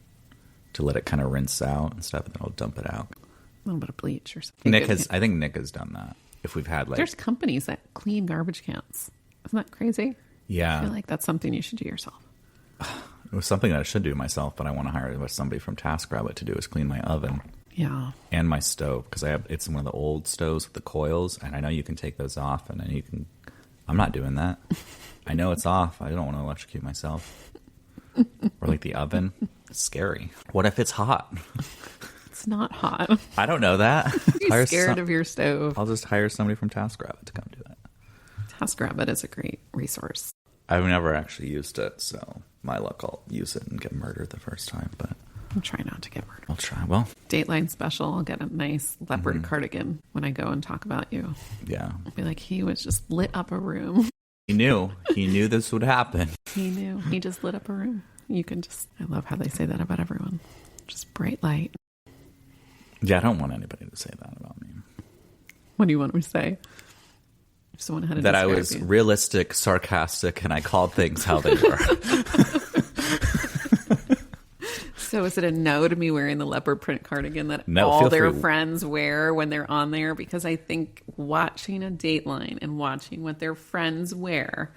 to let it kind of rinse out and stuff, and then I'll dump it out. A little bit of bleach or something. I think Nick has done that. If we've had there's companies that clean garbage cans. Isn't that crazy? Yeah. I feel like that's something you should do yourself. It was something that I should do myself, but I want to hire somebody from TaskRabbit to do is clean my oven. Yeah. And my stove, because it's one of the old stoves with the coils, and I know you can take those off, and then you can... I'm not doing that. I know it's off. I don't want to electrocute myself. Or like the oven. It's scary. What if it's hot? It's not hot. I don't know that. You're scared of your stove. I'll just hire somebody from TaskRabbit to come do it. TaskRabbit is a great resource. I've never actually used it, so my luck, I'll use it and get murdered the first time, but... I'll try not to get murdered. I'll try. Well, Dateline special. I'll get a nice leopard cardigan when I go and talk about you. Yeah. I'll be like, he was just lit up a room. He knew this would happen. He knew. He just lit up a room. You can just... I love how they say that about everyone. Just bright light. Yeah, I don't want anybody to say that about me. What do you want me to say? If someone had that I was realistic, sarcastic, and I called things how they were. So is it a no to me wearing the leopard print cardigan that all their friends wear when they're on there? Because I think watching a Dateline and watching what their friends wear...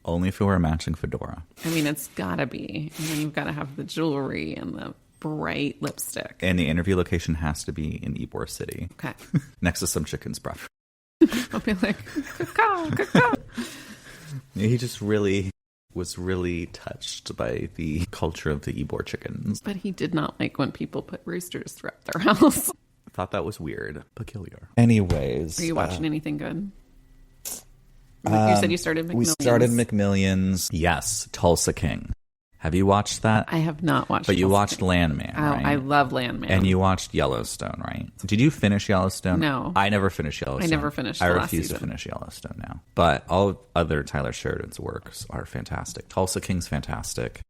Only if you wear a matching fedora. I mean, it's got to be. And then you've got to have the jewelry and the bright lipstick. And the interview location has to be in Ybor City. Okay. Next to some chicken spread. I'll be like, caw, caw. He just was really touched by the culture of the Ybor chickens. But he did not like when people put roosters throughout their house. I thought that was weird. Peculiar. Anyways. Are you watching anything good? You said you started McMillions. We started McMillions. Yes. Tulsa King Have you watched that? I have not watched. But you Tulsa watched King. Landman, Oh, right? I love Landman. And you watched Yellowstone, right? Did you finish Yellowstone? No. I never finished Yellowstone. I never finished I the last refuse season. to finish Yellowstone now. But all other Tyler Sheridan's works are fantastic. Tulsa King's fantastic.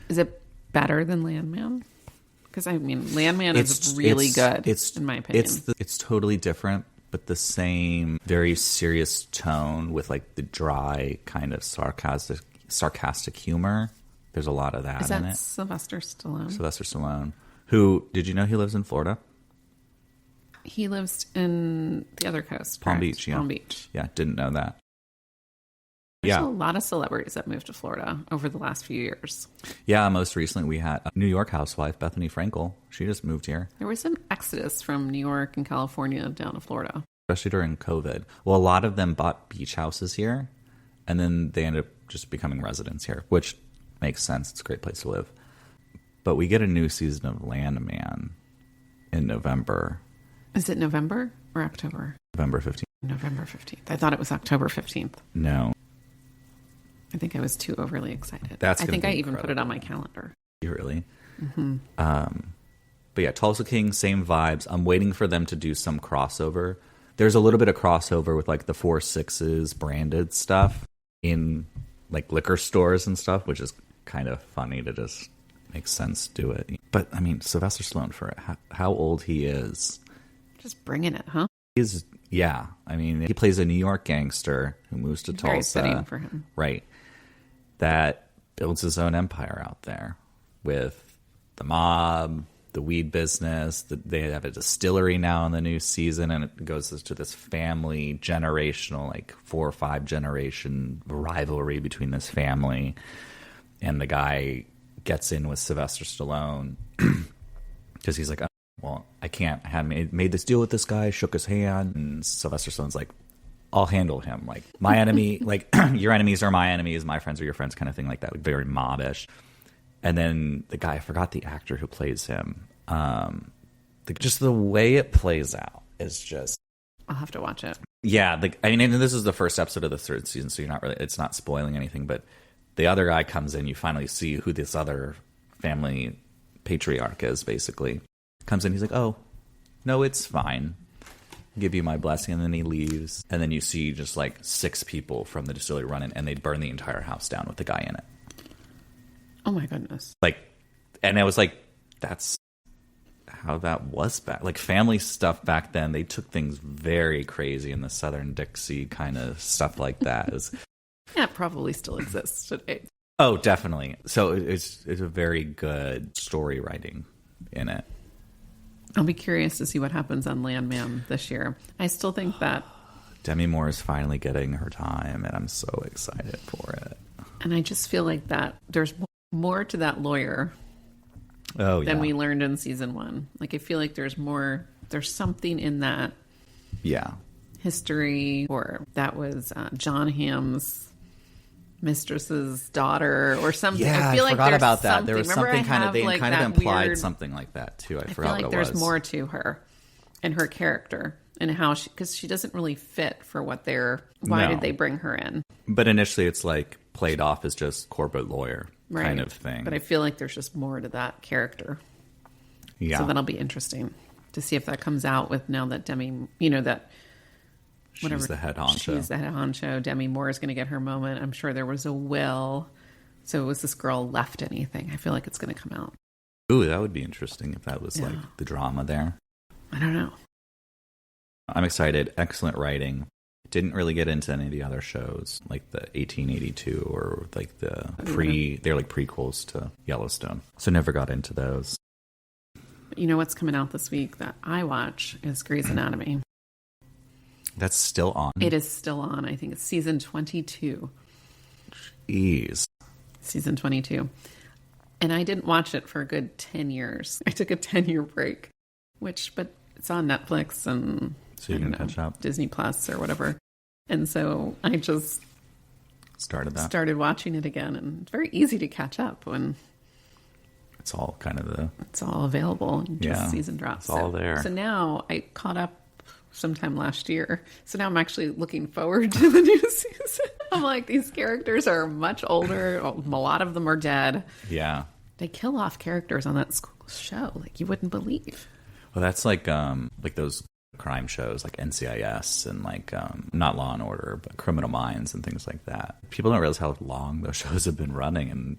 Is it better than Landman? Because, I mean, Landman is really good, in my opinion. It's totally different, but the same very serious tone with like the dry kind of sarcastic humor. There's a lot of that Is that in it. Sylvester Stallone? Sylvester Stallone. Who, did you know he lives in Florida? He lives in the other coast. Palm correct? Beach, yeah. Palm Beach. Yeah, didn't know that. There's Yeah. a lot of celebrities that moved to Florida over the last few years. Yeah, most recently we had a New York housewife, Bethany Frankel. She just moved here, There was an exodus from New York and California down to Florida. especially during COVID. Well, a lot of them bought beach houses here, and then they ended up just becoming residents here, which makes sense. It's a great place to live. But we get a new season of Landman in November. Is it November or October? November 15th. November 15th. I thought it was October 15th. No. I think I was too overly excited. That's I gonna think be I even put it incredible. on my calendar. You really? Mm-hmm. But yeah, Tulsa King, same vibes. I'm waiting for them to do some crossover. There's a little bit of crossover with like the 4 6s branded stuff in like liquor stores and stuff, which is kind of funny to just make sense do it. But I mean, Sylvester Stallone, for how old he is, Just bringing it, huh? he's, yeah. I mean, he plays a New York gangster who moves to Very Tulsa. fitting for him. Right. That builds his own empire out there with the mob, the weed business. They have a distillery now in the new season, and it goes to this family generational, like 4 or 5 generation rivalry between this family. And the guy gets in with Sylvester Stallone because he's like, oh, well, I can't. I had made this deal with this guy, shook his hand, and Sylvester Stallone's like, I'll handle him. Like, my enemy, like, your enemies are my enemies, my friends are your friends, kind of thing like that. Like, very mobbish. And then the guy, I forgot the actor who plays him. Just the way it plays out is just, I'll have to watch it. yeah. I mean, and this is the first episode of the 3rd season, so it's not spoiling anything. But the other guy comes in, you finally see who this other family patriarch is. Basically, comes in, he's like, "Oh, no, it's fine. Give you my blessing," and then he leaves. And then you see just like 6 people from the distillery run in, and they burn the entire house down with the guy in it. Oh my goodness. Like, and I was like, that's how that was back. Like, family stuff back then, they took things very crazy in the Southern Dixie kind of stuff like that. It was, Yeah, it probably still exists today. oh, definitely. So it's a very good story writing in it. I'll be curious to see what happens on Landman this year. I still think that, Demi Moore is finally getting her time, and I'm so excited for it. and I just feel like that there's more to that lawyer Oh, yeah. than we learned in season 1. Like, I feel like there's something in that Yeah. history, or that was John Hamm's mistress's daughter or something. Yeah, I feel I like forgot there's about that. something. There was Remember, something kind of, they like kind of that implied weird, something like that, too. I I forgot feel like what it there's was. more to her and her character and how she, because she doesn't really fit for what why No. did they bring her in? But initially, it's like played off as just corporate lawyer kind of thing. But I feel like there's just more to that character. yeah. So that'll be interesting to see if that comes out with now that Demi, that She's the head honcho. She's the head honcho. Demi Moore is going to get her moment. I'm sure there was a will. So was this girl left anything? I feel like it's going to come out. Ooh, that would be interesting if that was Yeah. like the drama there. I don't know. I'm excited. Excellent writing. Didn't really get into any of the other shows, like the 1882 or like the they're like prequels to Yellowstone. So never got into those. You know what's coming out this week that I watch is Grey's Anatomy. That's still on. It is still on. I think it's season 22. Jeez. Season 22. And I didn't watch it for a good 10 years. I took a 10-year break, but it's on Netflix and So you can catch up. Disney Plus or whatever. And so I just started watching it again, and it's very easy to catch up when It's all kind of it's all available and just Yeah, season drops. it's all there. So now I caught up sometime last year. So now I'm actually looking forward to the new season. I'm like, these characters are much older. A lot of them are dead. Yeah. They kill off characters on that show like you wouldn't believe. Well, that's like those crime shows like NCIS and like not Law and Order, but Criminal Minds and things like that. People don't realize how long those shows have been running, and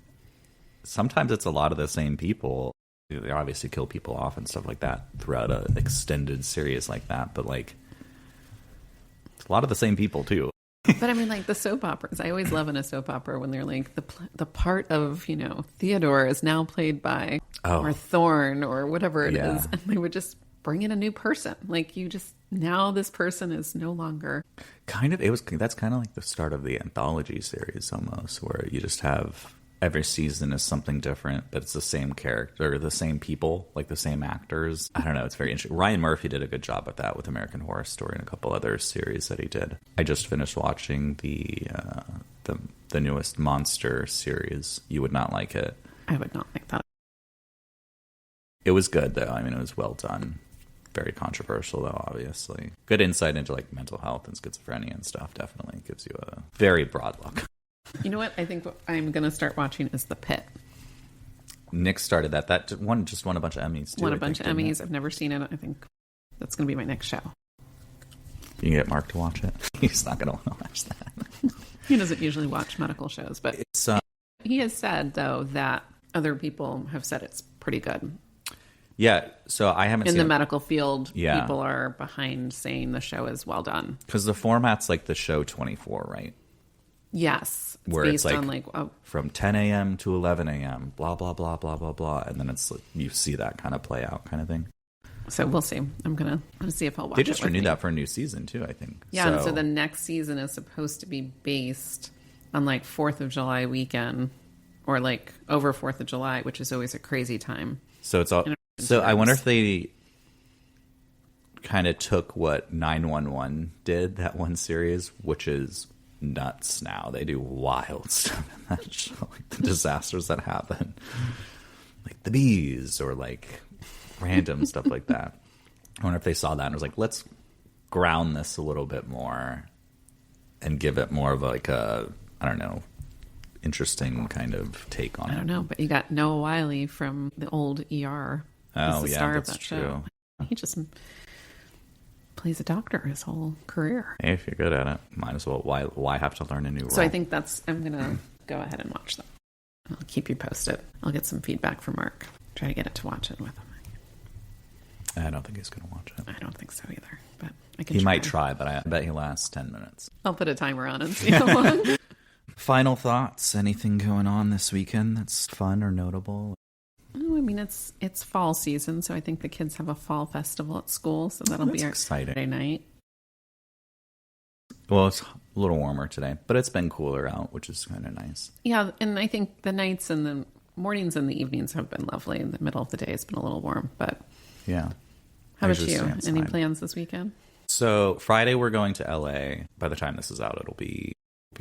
sometimes it's a lot of the same people. They obviously kill people off and stuff like that throughout an extended series like that, but like it's a lot of the same people too. But I mean, like the soap operas, I always love in a soap opera when they're like the part of, you know, Theodore is now played by or Thorne or whatever it is, and they would just bring in a new person. Like you just now this person is no longer kind of that's kind of like the start of the anthology series almost, where you just have every season is something different, but it's the same character, the same people, like the same actors. I don't know. It's very interesting. Ryan Murphy did a good job with that with American Horror Story and a couple other series that he did. I just finished watching the newest Monster series. You would not like it. I would not like that. It was good though. I mean, it was well done. Very controversial though, obviously. Good insight into like mental health and schizophrenia and stuff. Definitely gives you a very broad look. You know what? I think what I'm going to start watching is The Pit. Nick started that. That one just won a bunch of Emmys, too. Won a bunch of Emmys. I've never seen it. I think that's going to be my next show. You can get Mark to watch it. He's not going to want to watch that. He doesn't usually watch medical shows, but he has said, though, that other people have said it's pretty good. Yeah, so I haven't seen in the medical field, yeah. People are behind saying the show is well done. Because the format's like the show 24, right? Yes. It's where based it's like on like from 10 a.m. to 11 a.m., blah, blah, blah, blah, blah, blah. And then it's like, you see that kind of play out kind of thing. So we'll see. I'm going to see if I'll watch it. They just renewed that for a new season, too, I think. Yeah, so the next season is supposed to be based on like 4th of July weekend or like over 4th of July, which is always a crazy time. So it's all. So I wonder if they kind of took what 911 did, that one series, which is nuts now. They do wild stuff in that show, like the disasters that happen, like the bees or like random stuff like that. I wonder if they saw that and was like, let's ground this a little bit more and give it more of like a, I don't know, interesting kind of take on it. I don't know, but you got Noah Wiley from the old ER. Oh, He's the yeah, star that's of that true. show. He just plays a doctor his whole career. Hey, if you're good at it, might as well. Why have to learn a new role? So I think I'm going to go ahead and watch that. I'll keep you posted. I'll get some feedback from Mark. Try to get it to watch it with him. I don't think he's going to watch it. I don't think so either. But I can. He might try, but I bet he lasts 10 minutes. I'll put a timer on and see how long. Final thoughts? Anything going on this weekend that's fun or notable? Oh, I mean, it's fall season, so I think the kids have a fall festival at school, so that'll be our exciting Saturday night. Well, it's a little warmer today, but it's been cooler out, which is kind of nice. Yeah, and I think the nights and the mornings and the evenings have been lovely. In the middle of the day, it's been a little warm, but yeah. How about you? Any plans this weekend? So Friday we're going to LA. By the time this is out, it'll be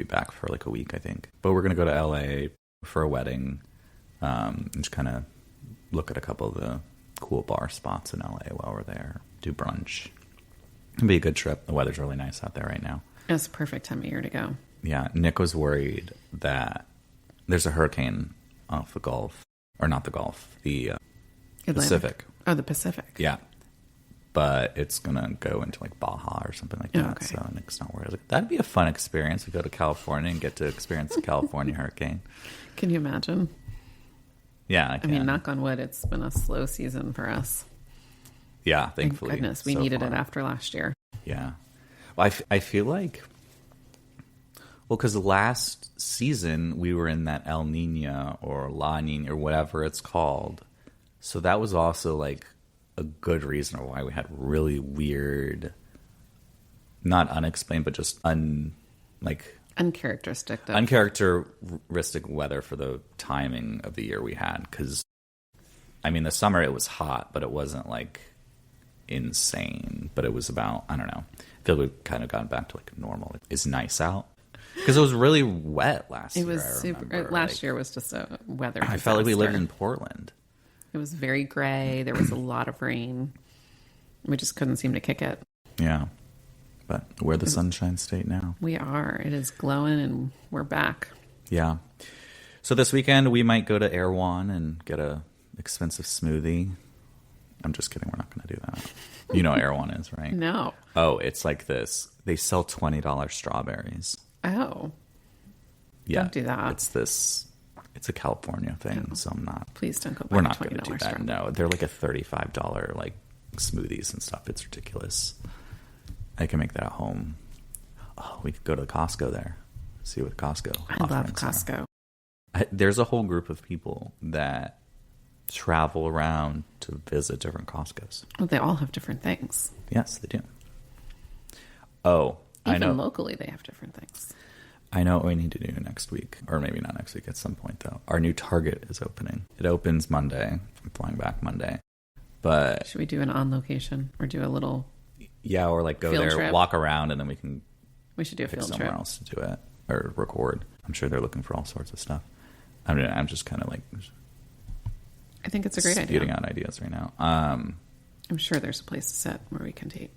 back for like a week, I think. But we're going to go to LA for a wedding, and just kind of look at a couple of the cool bar spots in LA while we're there. Do brunch. It'll be a good trip. The weather's really nice out there right now. It's a perfect time of year to go. Yeah, Nick was worried that there's a hurricane off the Gulf, or not the Gulf, the Pacific. Oh, the Pacific. Yeah. But it's going to go into like Baja or something like that. Oh, okay. So Nick's not worried. Like, that'd be a fun experience. We go to California and get to experience the California hurricane. Can you imagine? Yeah, I can. I mean, knock on wood, it's been a slow season for us. Yeah, thankfully. Thank goodness, we needed it after last year. Yeah. Well, I feel like, because last season we were in that El Nino or La Nina or whatever it's called. So that was also like a good reason why we had really weird, not unexplained, but just uncharacteristic weather for the timing of the year we had. Because, I mean, the summer it was hot, but it wasn't like insane. But it was about, I don't know. I feel like we've kind of gotten back to like normal. It's nice out. Because it was really wet last year. It was super. Last year was just a weather disaster. I felt like we lived in Portland. It was very gray. There was a lot of rain. We just couldn't seem to kick it. Yeah. But we're the Sunshine State now. We are. It is glowing and we're back. Yeah. So this weekend we might go to Erewhon and get a expensive smoothie. I'm just kidding. We're not going to do that. You know what Erewhon is, right? No. Oh, it's like this. They sell $20 strawberries. Oh. Yeah. Don't do that. It's a California thing, so I'm not. Please don't go buy We're not $20 going to do that. No, they're like a $35 like smoothies and stuff. It's ridiculous. I can make that at home. Oh, we could go to the Costco there. See what Costco. I love Costco. There's a whole group of people that travel around to visit different Costcos. Well, they all have different things. Yes, they do. Oh, I know. Even locally, they have different things. I know what we need to do next week, or maybe not next week, at some point though. Our new Target is opening. It opens Monday. I'm flying back Monday. But should we do an on location or do a little? Yeah, or like go there, trip. Walk around, and then we should do a field trip somewhere else to do it or record. I'm sure they're looking for all sorts of stuff. I mean, I'm just kind of like. I think it's a great idea. Spewing out ideas right now. I'm sure there's a place to sit where we can tape.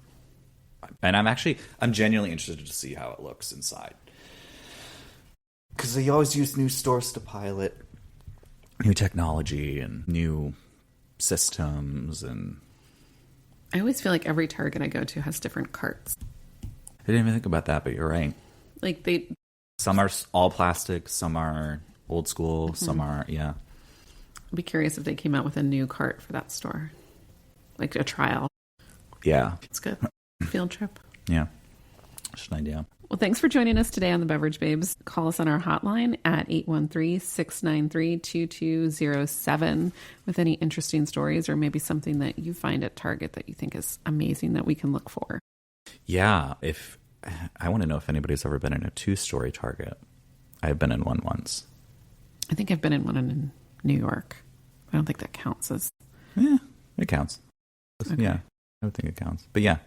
And I'm genuinely interested to see how it looks inside. Because they always use new stores to pilot new technology and new systems. And I always feel like every Target I go to has different carts. I didn't even think about that, but you're right. Like some are all plastic, some are old school, some are, yeah. I'd be curious if they came out with a new cart for that store. Like a trial. Yeah. It's good. Field trip. Yeah. Just an idea. Well, thanks for joining us today on the Beverage Babes. Call us on our hotline at 813-693-2207 with any interesting stories or maybe something that you find at Target that you think is amazing that we can look for. Yeah. I want to know if anybody's ever been in a 2-story Target. I've been in one once. I think I've been in one in New York. I don't think that counts as... Yeah, it counts. Okay. Yeah, I would think it counts. But yeah.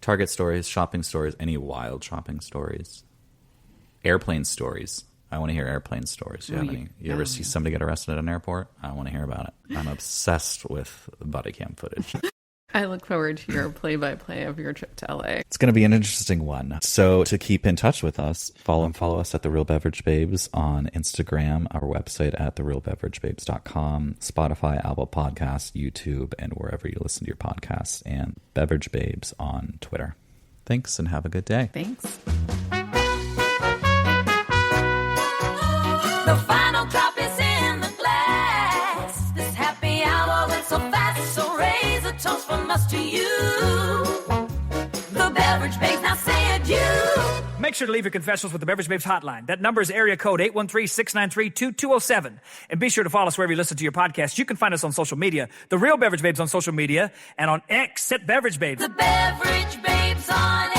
Target stories, shopping stories, any wild shopping stories, airplane stories. I want to hear airplane stories. Do you have any? You ever see somebody get arrested at an airport? I want to hear about it. I'm obsessed with body cam footage. I look forward to your play-by-play of your trip to LA. It's going to be an interesting one. So to keep in touch with us, follow us at The Real Beverage Babes on Instagram, our website at therealbeveragebabes.com, Spotify, Apple Podcasts, YouTube, and wherever you listen to your podcasts, and Beverage Babes on Twitter. Thanks and have a good day. Thanks. The final drop is in the glass. This happy hour went so fast, so raise a toast from us to you. The Beverage Babes, now say adieu. Make sure to leave your confessions with the Beverage Babes hotline. That number is area code 813-693-2207. And be sure to follow us wherever you listen to your podcast. You can find us on social media. The Real Beverage Babes on social media, and on X at Beverage Babes. The Beverage Babes on